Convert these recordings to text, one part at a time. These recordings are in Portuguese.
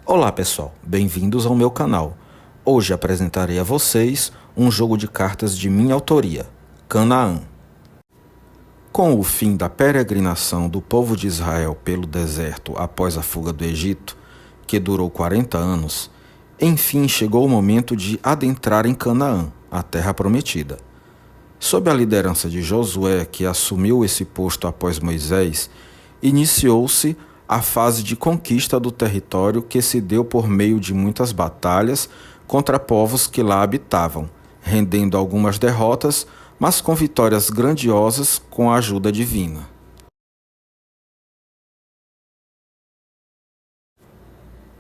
Olá pessoal, bem-vindos ao meu canal. Hoje apresentarei a vocês um jogo de cartas de minha autoria, Canaã. Com o fim da peregrinação do povo de Israel pelo deserto após a fuga do Egito, que durou 40 anos, enfim chegou o momento de adentrar em Canaã, a terra prometida. Sob a liderança de Josué, que assumiu esse posto após Moisés, iniciou-se a fase de conquista do território que se deu por meio de muitas batalhas contra povos que lá habitavam, rendendo algumas derrotas, mas com vitórias grandiosas com a ajuda divina.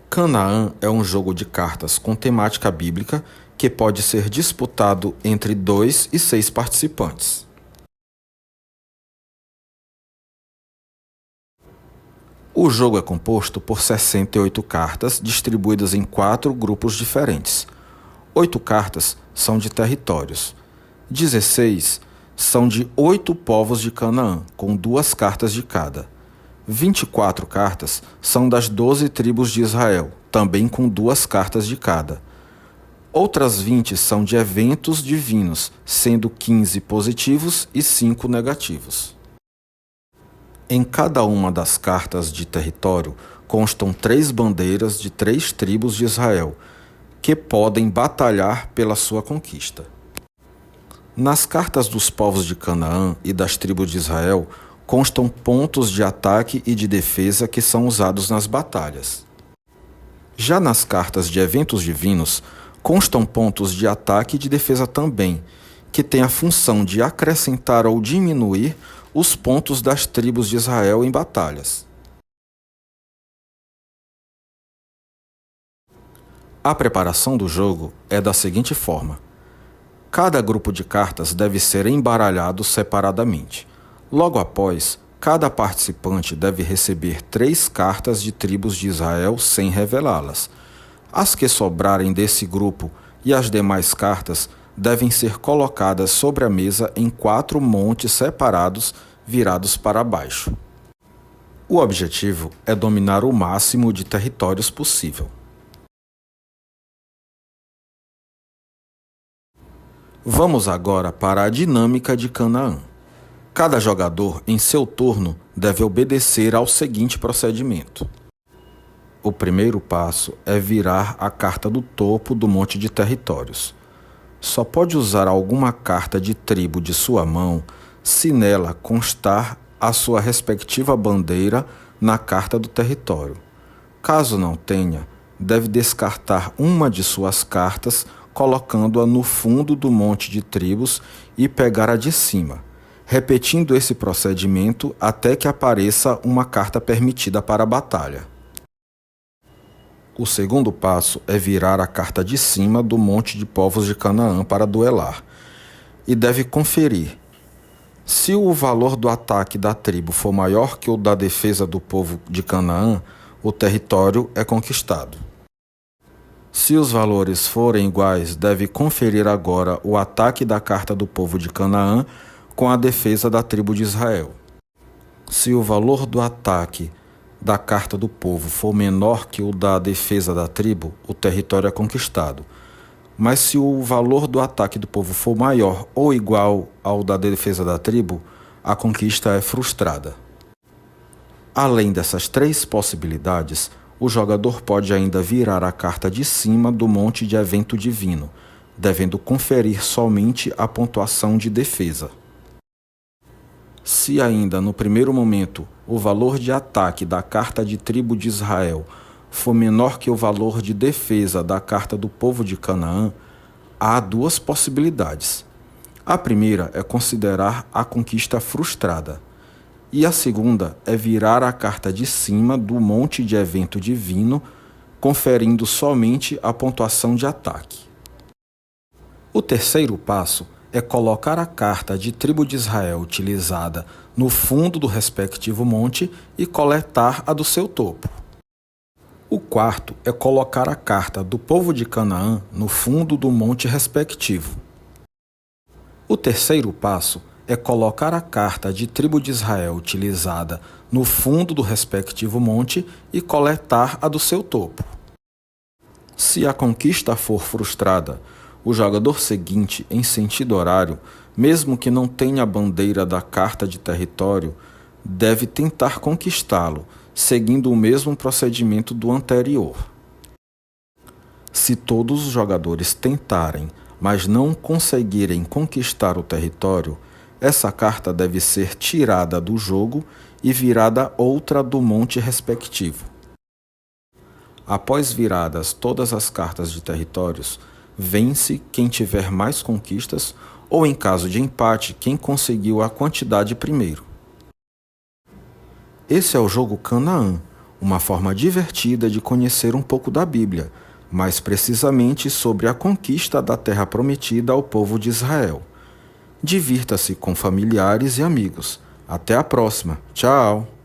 Canaã é um jogo de cartas com temática bíblica que pode ser disputado entre 2 e 6 participantes. O jogo é composto por 68 cartas distribuídas em 4 grupos diferentes. 8 cartas são de territórios. 16 são de 8 povos de Canaã, com 2 cartas de cada. 24 cartas são das 12 tribos de Israel, também com 2 cartas de cada. Outras 20 são de eventos divinos, sendo 15 positivos e 5 negativos. Em cada uma das cartas de território constam 3 bandeiras de 3 tribos de Israel, que podem batalhar pela sua conquista. Nas cartas dos povos de Canaã e das tribos de Israel constam pontos de ataque e de defesa que são usados nas batalhas. Já nas cartas de eventos divinos constam pontos de ataque e de defesa também, que têm a função de acrescentar ou diminuir os pontos das tribos de Israel em batalhas. A preparação do jogo é da seguinte forma: cada grupo de cartas deve ser embaralhado separadamente. Logo após, cada participante deve receber 3 cartas de tribos de Israel sem revelá-las. As que sobrarem desse grupo e as demais cartas devem ser colocadas sobre a mesa em 4 montes separados, virados para baixo. O objetivo é dominar o máximo de territórios possível. Vamos agora para a dinâmica de Canaã. Cada jogador, em seu turno, deve obedecer ao seguinte procedimento. O primeiro passo é virar a carta do topo do monte de territórios. Só pode usar alguma carta de tribo de sua mão se nela constar a sua respectiva bandeira na carta do território. Caso não tenha, deve descartar uma de suas cartas, colocando-a no fundo do monte de tribos e pegar a de cima, repetindo esse procedimento até que apareça uma carta permitida para a batalha. O segundo passo é virar a carta de cima do monte de povos de Canaã para duelar, e deve conferir. Se o valor do ataque da tribo for maior que o da defesa do povo de Canaã, o território é conquistado. Se os valores forem iguais, deve conferir agora o ataque da carta do povo de Canaã com a defesa da tribo de Israel. Se o valor do ataque da carta do povo for menor que o da defesa da tribo, o território é conquistado. Mas se o valor do ataque do povo for maior ou igual ao da defesa da tribo, a conquista é frustrada. Além dessas 3 possibilidades, o jogador pode ainda virar a carta de cima do monte de evento divino, devendo conferir somente a pontuação de defesa. Se ainda no primeiro momento o valor de ataque da carta de tribo de Israel for menor que o valor de defesa da carta do povo de Canaã, há 2 possibilidades. A primeira é considerar a conquista frustrada, e a segunda é virar a carta de cima do monte de evento divino, conferindo somente a pontuação de ataque. O terceiro passo é colocar a carta de tribo de Israel utilizada no fundo do respectivo monte e coletar a do seu topo. O quarto é colocar a carta do povo de Canaã no fundo do monte respectivo. O terceiro passo é colocar a carta de tribo de Israel utilizada no fundo do respectivo monte e coletar a do seu topo. Se a conquista for frustrada, o jogador seguinte, em sentido horário, mesmo que não tenha a bandeira da carta de território, deve tentar conquistá-lo, seguindo o mesmo procedimento do anterior. Se todos os jogadores tentarem, mas não conseguirem conquistar o território, essa carta deve ser tirada do jogo e virada outra do monte respectivo. Após viradas todas as cartas de territórios, vence quem tiver mais conquistas ou, em caso de empate, quem conseguiu a quantidade primeiro. Esse é o jogo Canaã, uma forma divertida de conhecer um pouco da Bíblia, mais precisamente sobre a conquista da Terra Prometida ao povo de Israel. Divirta-se com familiares e amigos. Até a próxima. Tchau!